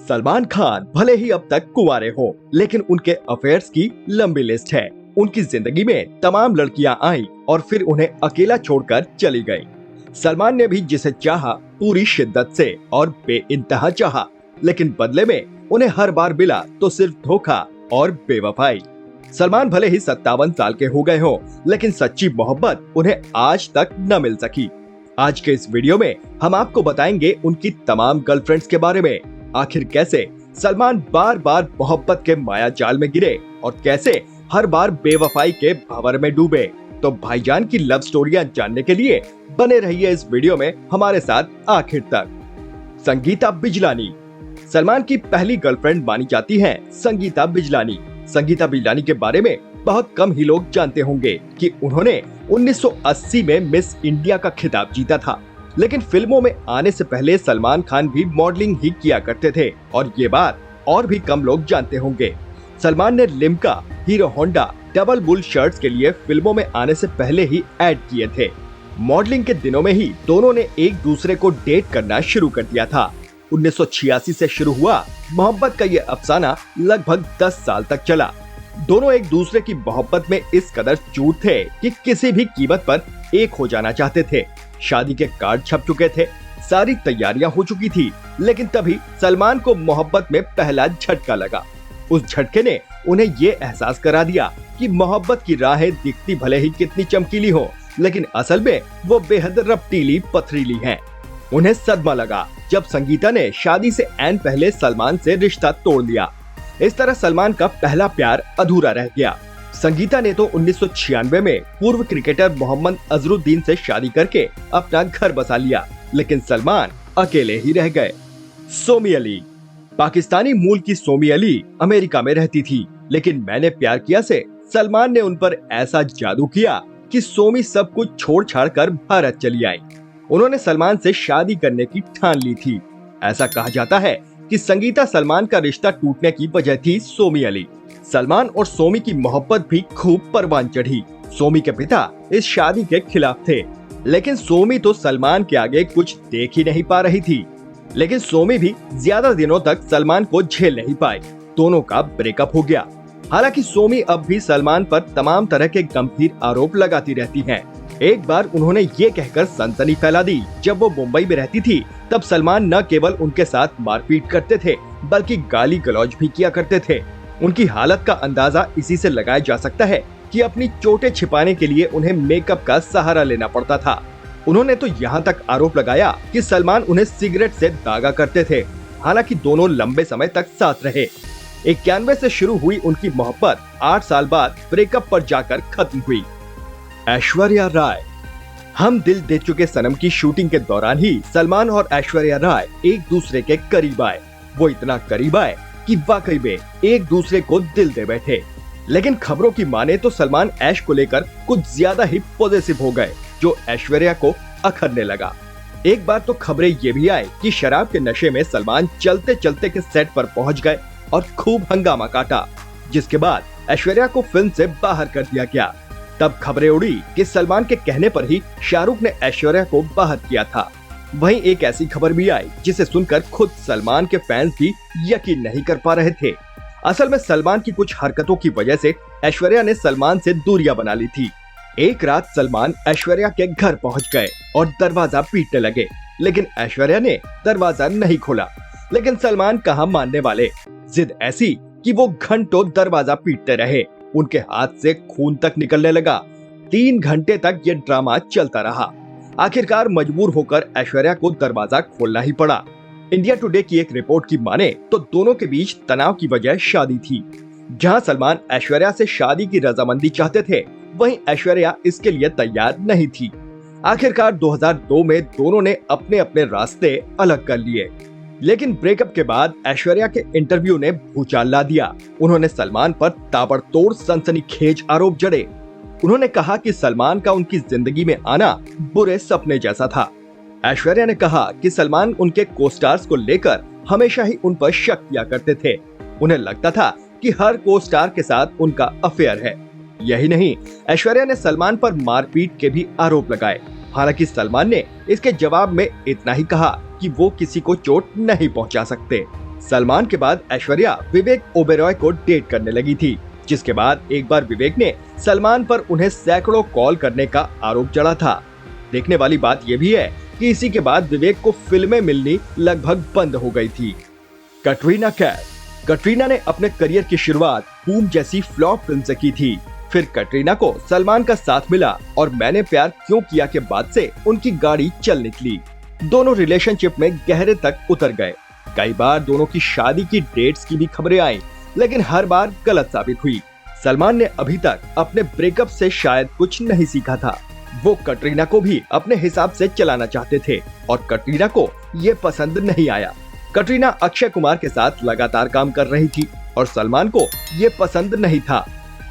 सलमान खान भले ही अब तक कुंवारे हो, लेकिन उनके अफेयर्स की लंबी लिस्ट है। उनकी जिंदगी में तमाम लड़कियां आई और फिर उन्हें अकेला छोड़कर चली गई। सलमान ने भी जिसे चाहा पूरी शिद्दत से और बेइंतहा चाहा, लेकिन बदले में उन्हें हर बार मिला तो सिर्फ धोखा और बेवफाई। सलमान भले ही 57 साल के हो गए हो, लेकिन सच्ची मोहब्बत उन्हें आज तक न मिल सकी। आज के इस वीडियो में हम आपको बताएंगे उनकी तमाम गर्लफ्रेंड्स के बारे में। आखिर कैसे सलमान बार बार मोहब्बत के माया जाल में गिरे और कैसे हर बार बेवफाई के भंवर में डूबे। तो भाईजान की लव स्टोरियां जानने के लिए बने रहिए इस वीडियो में हमारे साथ आखिर तक। संगीता बिजलानी सलमान की पहली गर्लफ्रेंड मानी जाती हैं संगीता बिजलानी। संगीता बिजलानी के बारे में बहुत कम ही लोग जानते होंगे कि उन्होंने 1980 में मिस इंडिया का खिताब जीता था, लेकिन फिल्मों में आने से पहले सलमान खान भी मॉडलिंग ही किया करते थे और ये बात और भी कम लोग जानते होंगे। सलमान ने Limca, hero Honda, double bull shirts के लिए फिल्मों में आने से पहले ही ऐड किए थे। मॉडलिंग के दिनों में ही दोनों ने एक दूसरे को डेट करना शुरू कर दिया था। 1986 से शुरू हुआ मोहब्बत का ये अफसाना लगभग 10 साल तक चला। दोनों एक दूसरे की मोहब्बत में इस कदर चूर थे कि किसी भी कीमत पर एक हो जाना चाहते थे। शादी के कार्ड छप चुके थे, सारी तैयारियां हो चुकी थी, लेकिन तभी सलमान को मोहब्बत में पहला झटका लगा। उस झटके ने उन्हें ये एहसास करा दिया कि मोहब्बत की राहें दिखती भले ही कितनी चमकीली हो, लेकिन असल में वो बेहद रफ्तीली पथरीली हैं। उन्हें सदमा लगा जब संगीता ने शादी से ऐन पहले सलमान से रिश्ता तोड़ लिया। इस तरह सलमान का पहला प्यार अधूरा रह गया। संगीता ने तो 1996 में पूर्व क्रिकेटर मोहम्मद अजरुद्दीन से शादी करके अपना घर बसा लिया, लेकिन सलमान अकेले ही रह गए। सोमी अली पाकिस्तानी मूल की सोमी अली अमेरिका में रहती थी, लेकिन मैंने प्यार किया से सलमान ने उन पर ऐसा जादू किया कि सोमी सब कुछ छोड़ छाड़ कर भारत चली आई। उन्होंने सलमान से शादी करने की ठान ली थी। ऐसा कहा जाता है कि संगीता सलमान का रिश्ता टूटने की वजह थी सोमी अली। सलमान और सोमी की मोहब्बत भी खूब परवान चढ़ी। सोमी के पिता इस शादी के खिलाफ थे, लेकिन सोमी तो सलमान के आगे कुछ देख ही नहीं पा रही थी। लेकिन सोमी भी ज्यादा दिनों तक सलमान को झेल नहीं पाई। दोनों का ब्रेकअप हो गया। हालांकि सोमी अब भी सलमान पर तमाम तरह के गंभीर आरोप लगाती रहती हैं। एक बार उन्होंने ये कहकर सनसनी फैला दी, जब वो मुंबई में रहती थी तब सलमान न केवल उनके साथ मारपीट करते थे, बल्कि गाली गलौज भी किया करते थे। उनकी हालत का अंदाजा इसी से लगाया जा सकता है कि अपनी चोटें छिपाने के लिए उन्हें मेकअप का सहारा लेना पड़ता था। उन्होंने तो यहाँ तक आरोप लगाया कि सलमान उन्हें सिगरेट से दागा करते थे। हालांकि दोनों लंबे समय तक साथ रहे। 91 से शुरू हुई उनकी मोहब्बत 8 साल बाद ब्रेकअप पर जाकर खत्म हुई। ऐश्वर्या राय हम दिल दे चुके सनम की शूटिंग के दौरान ही सलमान और ऐश्वर्या राय एक दूसरे के करीब आए। वो इतना करीब आए कि वाकई में एक दूसरे को दिल दे बैठे। लेकिन खबरों की माने तो सलमान ऐश को लेकर कुछ ज्यादा ही पॉजिटिव हो गए, जो ऐश्वर्या को अखरने लगा। एक बार तो खबरें ये भी आई कि शराब के नशे में सलमान चलते चलते के सेट पर पहुंच गए और खूब हंगामा काटा, जिसके बाद ऐश्वर्या को फिल्म से बाहर कर दिया गया। तब खबरें उड़ी कि सलमान के कहने पर ही शाहरुख ने ऐश्वर्या को बाहर किया था। वहीं एक ऐसी खबर भी आई जिसे सुनकर खुद सलमान के फैंस भी यकीन नहीं कर पा रहे थे। असल में सलमान की कुछ हरकतों की वजह से ऐश्वर्या ने सलमान से दूरियां बना ली थी। एक रात सलमान ऐश्वर्या के घर पहुंच गए और दरवाजा पीटने लगे, लेकिन ऐश्वर्या ने दरवाजा नहीं खोला। लेकिन सलमान कहाँ मानने वाले, जिद ऐसी कि वो घंटों दरवाजा पीटते रहे। उनके हाथ से खून तक निकलने लगा। 3 घंटे तक ये ड्रामा चलता रहा। आखिरकार मजबूर होकर ऐश्वर्या को दरवाजा खोलना ही पड़ा। इंडिया टुडे की एक रिपोर्ट की माने तो दोनों के बीच तनाव की वजह शादी थी। जहां सलमान ऐश्वर्या से शादी की रजामंदी चाहते थे, वहीं ऐश्वर्या इसके लिए तैयार नहीं थी। आखिरकार 2002 में दोनों ने अपने अपने रास्ते अलग कर लिए। लेकिन ब्रेकअप के बाद ऐश्वर्या के इंटरव्यू ने भूचाल ला दिया। उन्होंने सलमान पर ताबड़तोड़ सनसनीखेज आरोप जड़े। उन्होंने कहा कि सलमान का उनकी जिंदगी में आना बुरे सपने जैसा था। ऐश्वर्या ने कहा कि सलमान उनके को-स्टार्स को लेकर हमेशा ही उन पर शक किया करते थे। उन्हें लगता था कि हर को-स्टार के साथ उनका अफेयर है। यही नहीं, ऐश्वर्या ने सलमान पर मारपीट के भी आरोप लगाए। हालांकि सलमान ने इसके जवाब में इतना ही कहा कि वो किसी को चोट नहीं पहुंचा सकते। सलमान के बाद ऐश्वर्या विवेक ओबेरॉय को डेट करने लगी थी, जिसके बाद एक बार विवेक ने सलमान पर उन्हें सैकड़ों कॉल करने का आरोप जड़ा था। देखने वाली बात यह भी है कि इसी के बाद विवेक को फिल्में मिलनी लगभग बंद हो गई थी। कटरीना कैफ। कटरीना ने अपने करियर की शुरुआत बूम जैसी फ्लॉप फिल्म से की थी। फिर कटरीना को सलमान का साथ मिला और मैंने प्यार क्यों किया के बाद से उनकी गाड़ी चल निकली। दोनों रिलेशनशिप में गहरे तक उतर गए। कई बार दोनों की शादी की डेट्स की भी खबरें आई, लेकिन हर बार गलत साबित हुई। सलमान ने अभी तक अपने ब्रेकअप से शायद कुछ नहीं सीखा था। वो कटरीना को भी अपने हिसाब से चलाना चाहते थे और कटरीना को ये पसंद नहीं आया। कटरीना अक्षय कुमार के साथ लगातार काम कर रही थी और सलमान को ये पसंद नहीं था।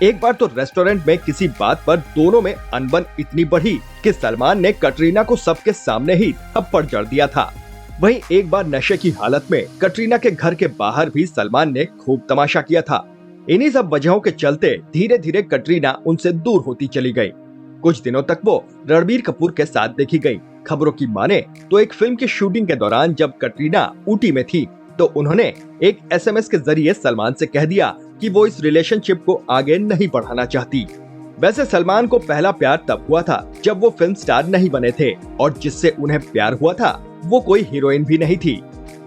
एक बार तो रेस्टोरेंट में किसी बात पर दोनों में अनबन इतनी बढ़ी कि सलमान ने कटरीना को सबके सामने ही थप्पड़ जड़ दिया था। वहीं एक बार नशे की हालत में कटरीना के घर के बाहर भी सलमान ने खूब तमाशा किया था। इन्हीं सब वजहों के चलते धीरे धीरे कटरीना उनसे दूर होती चली गई। कुछ दिनों तक वो रणबीर कपूर के साथ देखी गई। खबरों की माने तो एक फिल्म की शूटिंग के दौरान जब कटरीना ऊटी में थी तो उन्होंने एक SMS के जरिए सलमान से कह दिया कि वो इस रिलेशनशिप को आगे नहीं बढ़ाना चाहती। वैसे सलमान को पहला प्यार तब हुआ था जब वो फिल्म स्टार नहीं बने थे और जिससे उन्हें प्यार हुआ था वो कोई हीरोइन भी नहीं थी।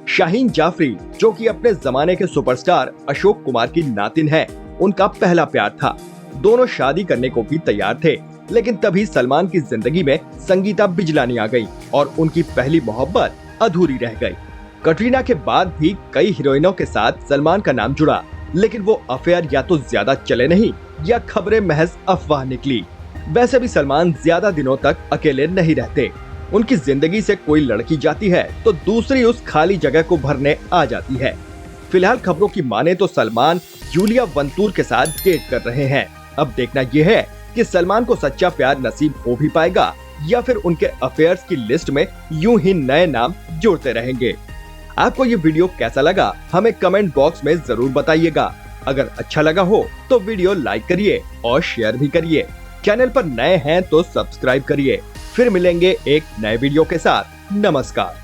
शाहीन जाफरी, जो कि अपने जमाने के सुपरस्टार अशोक कुमार की नातिन है, उनका पहला प्यार था। दोनों शादी करने को भी तैयार थे, लेकिन तभी सलमान की जिंदगी में संगीता बिजलानी आ गई और उनकी पहली मोहब्बत अधूरी रह गई। कटरीना के बाद भी कई हीरोइनों के साथ सलमान का नाम जुड़ा, लेकिन वो अफेयर या तो ज्यादा चले नहीं या खबरें महज अफवाह निकली। वैसे भी सलमान ज्यादा दिनों तक अकेले नहीं रहते। उनकी जिंदगी से कोई लड़की जाती है तो दूसरी उस खाली जगह को भरने आ जाती है। फिलहाल खबरों की माने तो सलमान जूलिया वंतूर के साथ डेट कर रहे हैं। अब देखना यह है कि सलमान को सच्चा प्यार नसीब हो भी पाएगा या फिर उनके अफेयर्स की लिस्ट में यूं ही नए नाम जुड़ते रहेंगे। आपको ये वीडियो कैसा लगा हमें कमेंट बॉक्स में जरूर बताइएगा। अगर अच्छा लगा हो तो वीडियो लाइक करिए और शेयर भी करिए। चैनल पर नए हैं तो सब्सक्राइब करिए। फिर मिलेंगे एक नए वीडियो के साथ। नमस्कार।